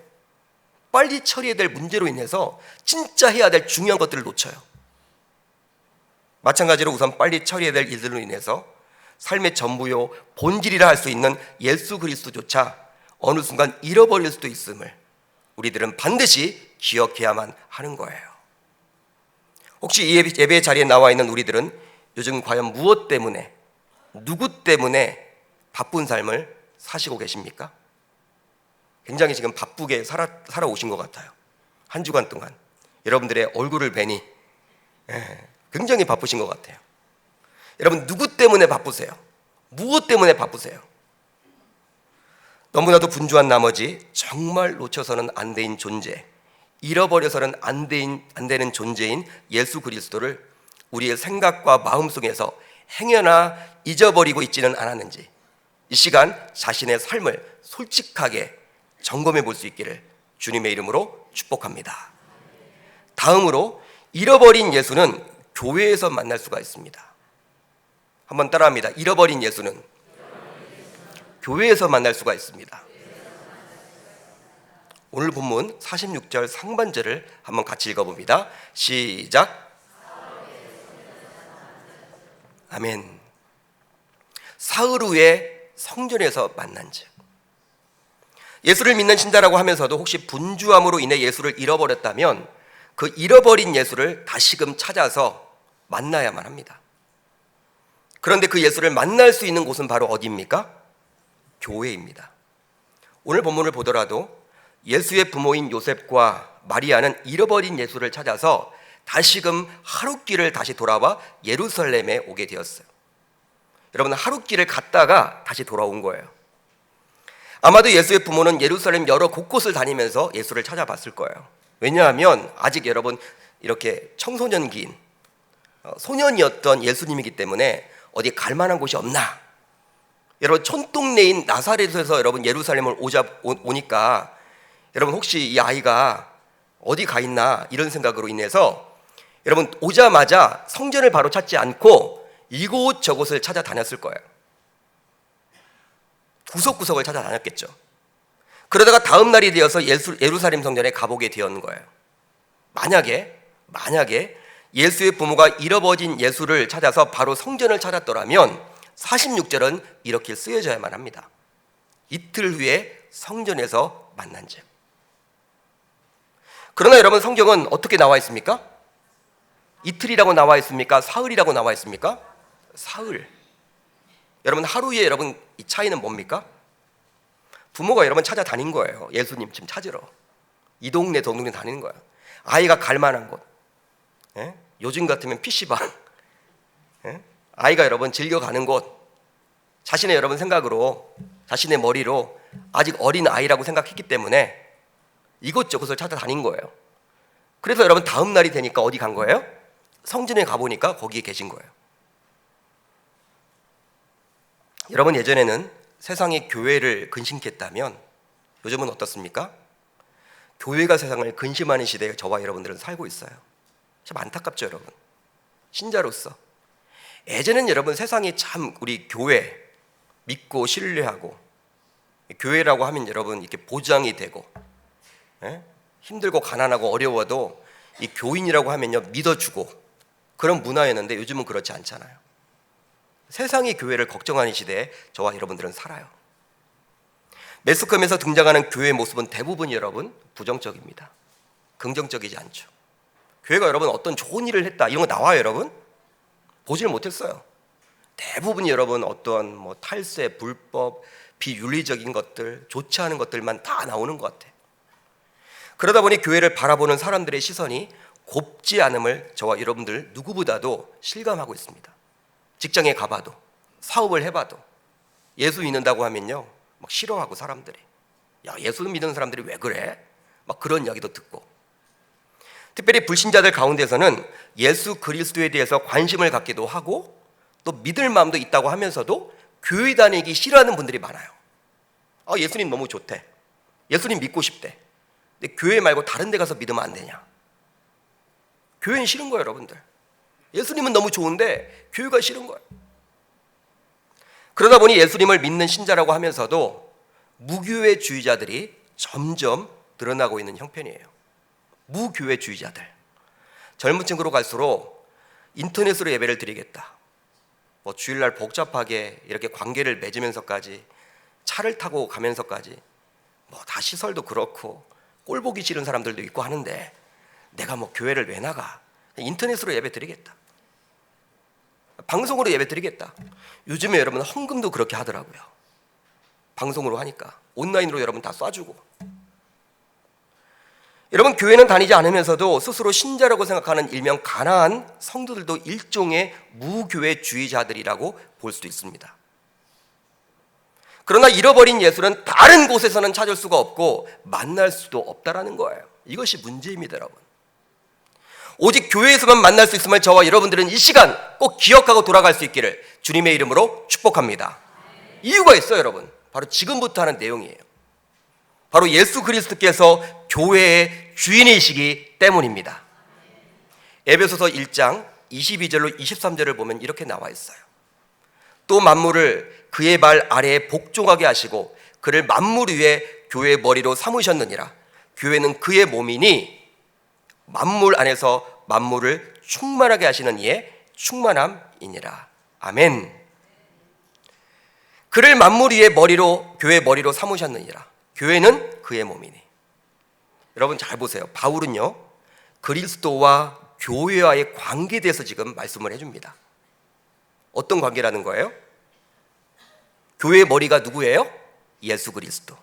빨리 처리해야 될 문제로 인해서 진짜 해야 될 중요한 것들을 놓쳐요. 마찬가지로 우선 빨리 처리해야 될 일들로 인해서 삶의 전부요, 본질이라 할 수 있는 예수 그리스도조차 어느 순간 잃어버릴 수도 있음을 우리들은 반드시 기억해야만 하는 거예요. 혹시 이 예배 자리에 나와 있는 우리들은 요즘 과연 무엇 때문에, 누구 때문에 바쁜 삶을 사시고 계십니까? 굉장히 지금 바쁘게 살아오신 것 같아요. 한 주간 동안 여러분들의 얼굴을 뵈니 굉장히 바쁘신 것 같아요. 여러분 누구 때문에 바쁘세요? 무엇 때문에 바쁘세요? 너무나도 분주한 나머지 정말 놓쳐서는 안 되는 존재, 잃어버려서는 안 되는 존재인 예수 그리스도를 우리의 생각과 마음속에서 행여나 잊어버리고 있지는 않았는지 이 시간 자신의 삶을 솔직하게 점검해 볼 수 있기를 주님의 이름으로 축복합니다. 다음으로 잃어버린 예수는 교회에서 만날 수가 있습니다. 한번 따라합니다. 잃어버린 예수는 교회에서 만날 수가 있습니다. 오늘 본문 46절 상반절을 한번 같이 읽어봅니다. 시작. 아멘. 사흘 후에 성전에서 만난즉. 예수를 믿는 신자라고 하면서도 혹시 분주함으로 인해 예수를 잃어버렸다면 그 잃어버린 예수를 다시금 찾아서 만나야만 합니다. 그런데 그 예수를 만날 수 있는 곳은 바로 어디입니까? 교회입니다. 오늘 본문을 보더라도 예수의 부모인 요셉과 마리아는 잃어버린 예수를 찾아서 다시금 하룻길을 다시 돌아와 예루살렘에 오게 되었어요. 여러분 하룻길을 갔다가 다시 돌아온 거예요. 아마도 예수의 부모는 예루살렘 여러 곳곳을 다니면서 예수를 찾아봤을 거예요. 왜냐하면 아직 여러분 이렇게 청소년기인 소년이었던 예수님이기 때문에 어디 갈 만한 곳이 없나? 여러분 촌동네인 나사렛에서 여러분 예루살렘을 오니까 여러분 혹시 이 아이가 어디 가 있나 이런 생각으로 인해서 여러분 오자마자 성전을 바로 찾지 않고 이곳저곳을 찾아다녔을 거예요. 구석구석을 찾아다녔겠죠. 그러다가 다음 날이 되어서 예루살렘 성전에 가보게 되었는 거예요. 만약에 예수의 부모가 잃어버린 예수를 찾아서 바로 성전을 찾았더라면 46절은 이렇게 쓰여져야만 합니다. 이틀 후에 성전에서 만난 즉. 그러나 여러분 성경은 어떻게 나와 있습니까? 이틀이라고 나와 있습니까? 사흘이라고 나와 있습니까? 사흘. 여러분 하루에 여러분 이 차이는 뭡니까? 부모가 여러분 찾아다닌 거예요. 예수님 지금 찾으러 이 동네 저 동네 다니는 거예요. 아이가 갈 만한 곳. 예? 요즘 같으면 PC방. 예? 아이가 여러분 즐겨가는 곳. 자신의 여러분 생각으로 자신의 머리로 아직 어린 아이라고 생각했기 때문에 이곳저곳을 찾아다닌 거예요. 그래서 여러분 다음 날이 되니까 어디 간 거예요? 성전에 가보니까 거기에 계신 거예요. 여러분 예전에는 세상이 교회를 근심했다면 요즘은 어떻습니까? 교회가 세상을 근심하는 시대에 저와 여러분들은 살고 있어요. 참 안타깝죠 여러분. 신자로서 예전엔 여러분 세상이 참 우리 교회 믿고 신뢰하고 교회라고 하면 여러분 이렇게 보장이 되고 힘들고 가난하고 어려워도 이 교인이라고 하면요 믿어주고 그런 문화였는데 요즘은 그렇지 않잖아요. 세상이 교회를 걱정하는 시대에 저와 여러분들은 살아요. 매스컴에서 등장하는 교회의 모습은 대부분 여러분 부정적입니다. 긍정적이지 않죠. 교회가 여러분 어떤 좋은 일을 했다 이런 거 나와요 여러분? 보지를 못했어요. 대부분이 여러분 어떤 뭐 탈세, 불법, 비윤리적인 것들, 좋지 않은 것들만 다 나오는 것 같아요. 그러다 보니 교회를 바라보는 사람들의 시선이 곱지 않음을 저와 여러분들 누구보다도 실감하고 있습니다. 직장에 가봐도 사업을 해봐도 예수 믿는다고 하면요 막 싫어하고 사람들이 야 예수 믿는 사람들이 왜 그래? 막 그런 이야기도 듣고 특별히 불신자들 가운데서는 예수 그리스도에 대해서 관심을 갖기도 하고 또 믿을 마음도 있다고 하면서도 교회 다니기 싫어하는 분들이 많아요. 아 예수님 너무 좋대. 예수님 믿고 싶대. 근데 교회 말고 다른 데 가서 믿으면 안 되냐? 교회는 싫은 거예요 여러분들. 예수님은 너무 좋은데 교회가 싫은 거예요. 그러다 보니 예수님을 믿는 신자라고 하면서도 무교회주의자들이 점점 늘어나고 있는 형편이에요. 무교회주의자들. 젊은 층으로 갈수록 인터넷으로 예배를 드리겠다. 뭐 주일날 복잡하게 이렇게 관계를 맺으면서까지 차를 타고 가면서까지 뭐 다 시설도 그렇고 꼴 보기 싫은 사람들도 있고 하는데 내가 뭐 교회를 왜 나가? 인터넷으로 예배 드리겠다. 방송으로 예배 드리겠다. 요즘에 여러분 헌금도 그렇게 하더라고요. 방송으로 하니까 온라인으로 여러분 다 쏴주고. 여러분 교회는 다니지 않으면서도 스스로 신자라고 생각하는 일명 가난한 성도들도 일종의 무교회주의자들이라고 볼 수도 있습니다. 그러나 잃어버린 예수는 다른 곳에서는 찾을 수가 없고 만날 수도 없다라는 거예요. 이것이 문제입니다 여러분. 오직 교회에서만 만날 수 있음을 저와 여러분들은 이 시간 꼭 기억하고 돌아갈 수 있기를 주님의 이름으로 축복합니다. 이유가 있어요 여러분. 바로 지금부터 하는 내용이에요. 바로 예수 그리스도께서 교회의 주인이시기 때문입니다. 에베소서 1장 22절로 23절을 보면 이렇게 나와 있어요. 또 만물을 그의 발 아래에 복종하게 하시고 그를 만물 위에 교회의 머리로 삼으셨느니라. 교회는 그의 몸이니 만물 안에서 만물을 충만하게 하시는 이의 충만함이니라. 아멘. 그를 만물 위에 머리로 교회의 머리로 삼으셨느니라. 교회는 그의 몸이니. 여러분 잘 보세요. 바울은요 그리스도와 교회와의 관계에 대해서 지금 말씀을 해줍니다. 어떤 관계라는 거예요? 교회의 머리가 누구예요? 예수 그리스도.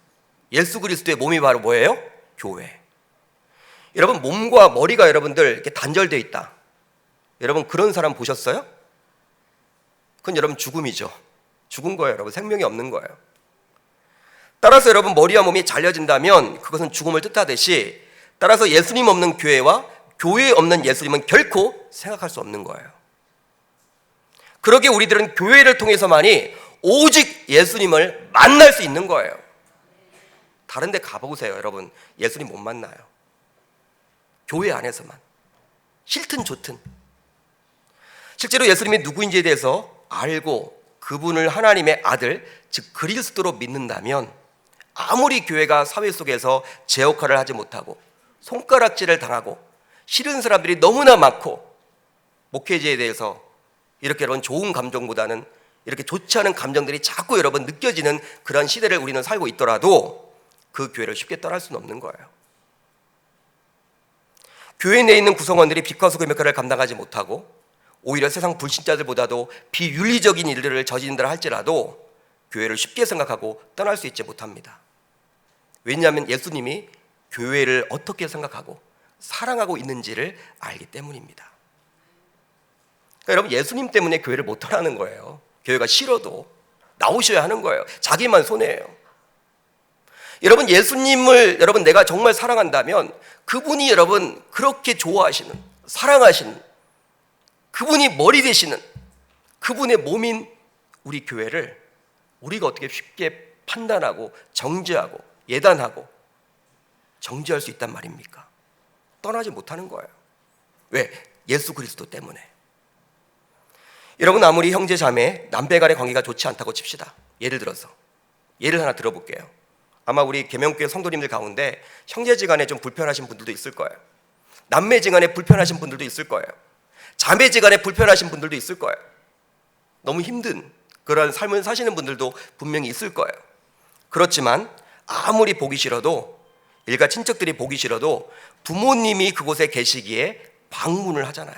예수 그리스도의 몸이 바로 뭐예요? 교회. 여러분 몸과 머리가 여러분들 이렇게 단절되어 있다. 여러분 그런 사람 보셨어요? 그건 여러분 죽음이죠. 죽은 거예요 여러분. 생명이 없는 거예요. 따라서 여러분, 머리와 몸이 잘려진다면 그것은 죽음을 뜻하듯이, 따라서 예수님 없는 교회와 교회 없는 예수님은 결코 생각할 수 없는 거예요. 그러기에 우리들은 교회를 통해서만이 오직 예수님을 만날 수 있는 거예요. 다른 데 가보세요, 여러분. 예수님 못 만나요. 교회 안에서만. 싫든 좋든. 실제로 예수님이 누구인지에 대해서 알고 그분을 하나님의 아들, 즉 그리스도로 믿는다면 아무리 교회가 사회 속에서 제 역할을 하지 못하고 손가락질을 당하고 싫은 사람들이 너무나 많고 목회자에 대해서 이렇게 여러분 좋은 감정보다는 이렇게 좋지 않은 감정들이 자꾸 여러분 느껴지는 그런 시대를 우리는 살고 있더라도 그 교회를 쉽게 떠날 수는 없는 거예요. 교회 내에 있는 구성원들이 빛과 소금의 역할을 감당하지 못하고 오히려 세상 불신자들보다도 비윤리적인 일들을 저지른다 할지라도 교회를 쉽게 생각하고 떠날 수 있지 못합니다. 왜냐하면 예수님이 교회를 어떻게 생각하고 사랑하고 있는지를 알기 때문입니다. 그러니까 여러분, 예수님 때문에 교회를 못 떠나는 거예요. 교회가 싫어도 나오셔야 하는 거예요. 자기만 손해예요. 여러분, 예수님을 여러분 내가 정말 사랑한다면 그분이 여러분 그렇게 좋아하시는, 사랑하시는, 그분이 머리 되시는 그분의 몸인 우리 교회를 우리가 어떻게 쉽게 판단하고 정죄하고 예단하고 정죄할 수 있단 말입니까? 떠나지 못하는 거예요. 왜? 예수 그리스도 때문에. 여러분, 아무리 형제 자매 남매 간의 관계가 좋지 않다고 칩시다. 예를 들어서 예를 하나 들어볼게요. 아마 우리 계명교회 성도님들 가운데 형제지간에 좀 불편하신 분들도 있을 거예요. 남매지간에 불편하신 분들도 있을 거예요. 자매지간에 불편하신 분들도 있을 거예요. 너무 힘든 그런 삶을 사시는 분들도 분명히 있을 거예요. 그렇지만 아무리 보기 싫어도, 일가 친척들이 보기 싫어도 부모님이 그곳에 계시기에 방문을 하잖아요.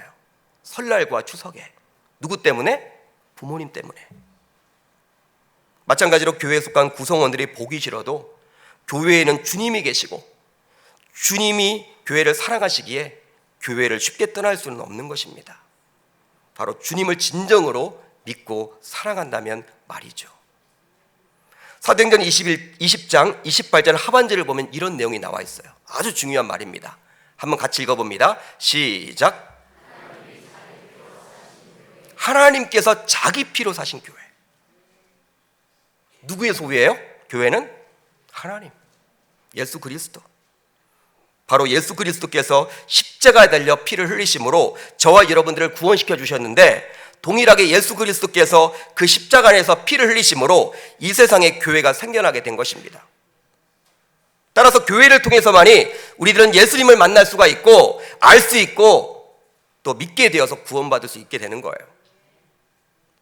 설날과 추석에. 누구 때문에? 부모님 때문에. 마찬가지로 교회에 속한 구성원들이 보기 싫어도 교회에는 주님이 계시고 주님이 교회를 사랑하시기에 교회를 쉽게 떠날 수는 없는 것입니다. 바로 주님을 진정으로 믿고 사랑한다면 말이죠. 사도행전 20장 28절 하반절을 보면 이런 내용이 나와 있어요. 아주 중요한 말입니다. 한번 같이 읽어봅니다. 시작. 하나님께서 자기 피로 사신 교회. 누구의 소유예요? 교회는 하나님, 예수 그리스도. 바로 예수 그리스도께서 십자가에 달려 피를 흘리심으로 저와 여러분들을 구원시켜 주셨는데, 동일하게 예수 그리스도께서 그 십자가 안에서 피를 흘리심으로 이 세상에 교회가 생겨나게 된 것입니다. 따라서 교회를 통해서만이 우리들은 예수님을 만날 수가 있고 알 수 있고 또 믿게 되어서 구원받을 수 있게 되는 거예요.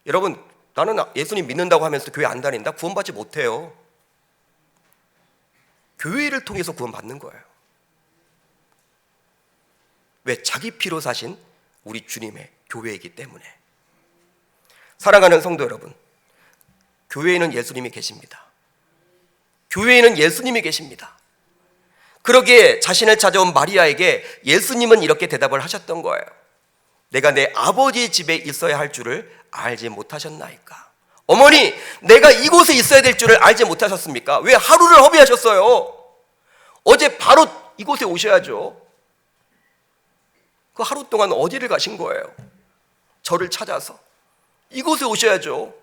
여러분, 나는 예수님 믿는다고 하면서 교회 안 다닌다? 구원받지 못해요. 교회를 통해서 구원받는 거예요. 왜? 자기 피로 사신 우리 주님의 교회이기 때문에. 사랑하는 성도 여러분, 교회에는 예수님이 계십니다. 교회에는 예수님이 계십니다. 그러기에 자신을 찾아온 마리아에게 예수님은 이렇게 대답을 하셨던 거예요. 내가 내 아버지의 집에 있어야 할 줄을 알지 못하셨나이까? 어머니, 내가 이곳에 있어야 될 줄을 알지 못하셨습니까? 왜 하루를 허비하셨어요? 어제 바로 이곳에 오셔야죠. 그 하루 동안 어디를 가신 거예요? 저를 찾아서 이곳에 오셔야죠.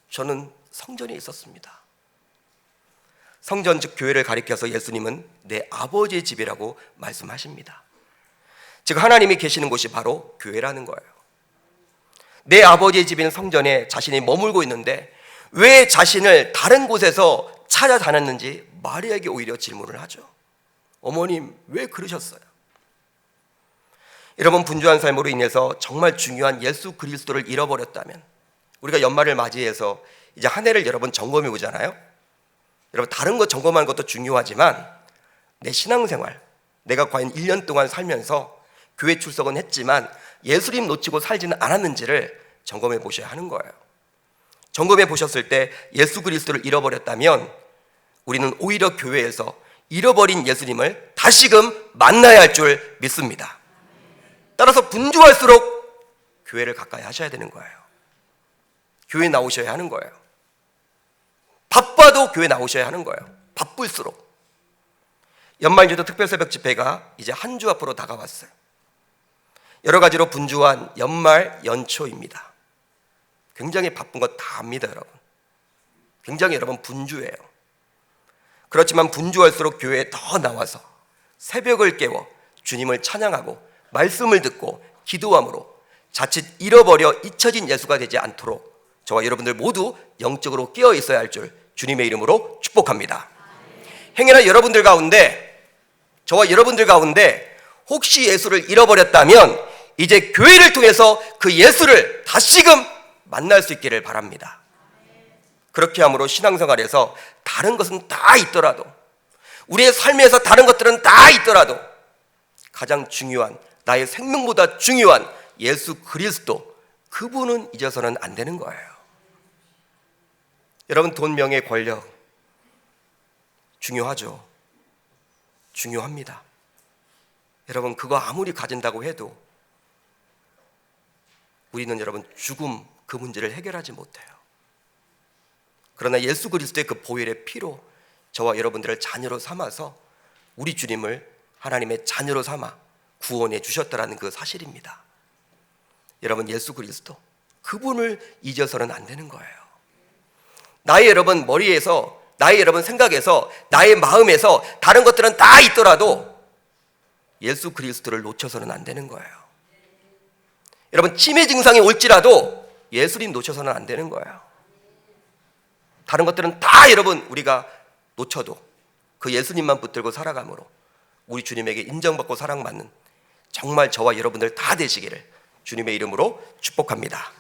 저는 성전에 있었습니다. 성전 즉 교회를 가리켜서 예수님은 내 아버지의 집이라고 말씀하십니다. 즉 하나님이 계시는 곳이 바로 교회라는 거예요. 내 아버지의 집인 성전에 자신이 머물고 있는데 왜 자신을 다른 곳에서 찾아다녔는지 마리아에게 오히려 질문을 하죠. 어머님, 왜 그러셨어요? 여러분, 분주한 삶으로 인해서 정말 중요한 예수 그리스도를 잃어버렸다면, 우리가 연말을 맞이해서 이제 한 해를 여러분 점검해 보잖아요. 여러분, 다른 거 점검하는 것도 중요하지만 내 신앙생활, 내가 과연 1년 동안 살면서 교회 출석은 했지만 예수님 놓치고 살지는 않았는지를 점검해 보셔야 하는 거예요. 점검해 보셨을 때 예수 그리스도를 잃어버렸다면 우리는 오히려 교회에서 잃어버린 예수님을 다시금 만나야 할 줄 믿습니다. 따라서 분주할수록 교회를 가까이 하셔야 되는 거예요. 교회 나오셔야 하는 거예요. 바빠도 있더라도 교회 나오셔야 하는 거예요. 바쁠수록. 연말기도 특별새벽 집회가 이제 한 주 앞으로 다가왔어요. 여러 가지로 분주한 연말 연초입니다. 굉장히 바쁜 거 다 압니다, 여러분. 굉장히 여러분 분주해요. 그렇지만 분주할수록 교회에 더 나와서 새벽을 깨워 주님을 찬양하고 말씀을 듣고 기도함으로 자칫 잃어버려 잊혀진 예수가 되지 않도록 저와 여러분들 모두 영적으로 깨어 있어야 할 줄 주님의 이름으로 축복합니다. 행여나 여러분들 가운데, 저와 여러분들 가운데 혹시 예수를 잃어버렸다면 이제 교회를 통해서 그 예수를 다시금 만날 수 있기를 바랍니다. 그렇게 함으로 신앙생활에서 다른 것은 다 있더라도, 우리의 삶에서 다른 것들은 다 있더라도 가장 중요한, 나의 생명보다 중요한 예수 그리스도, 그분은 잊어서는 안 되는 거예요. 여러분, 돈, 명예, 권력 중요하죠. 중요합니다. 여러분, 그거 아무리 가진다고 해도 우리는 여러분 죽음, 그 문제를 해결하지 못해요. 그러나 예수 그리스도의 그 보혈의 피로 저와 여러분들을 자녀로 삼아서 우리 주님을 하나님의 자녀로 삼아 구원해 주셨다라는 그 사실입니다. 여러분, 예수 그리스도, 그분을 잊어서는 안 되는 거예요. 나의 여러분 머리에서, 나의 여러분 생각에서, 나의 마음에서 다른 것들은 다 있더라도 예수 그리스도를 놓쳐서는 안 되는 거예요. 여러분, 치매 증상이 올지라도 예수님 놓쳐서는 안 되는 거예요. 다른 것들은 다 여러분 우리가 놓쳐도 그 예수님만 붙들고 살아감으로 우리 주님에게 인정받고 사랑받는 정말 저와 여러분들 다 되시기를 주님의 이름으로 축복합니다.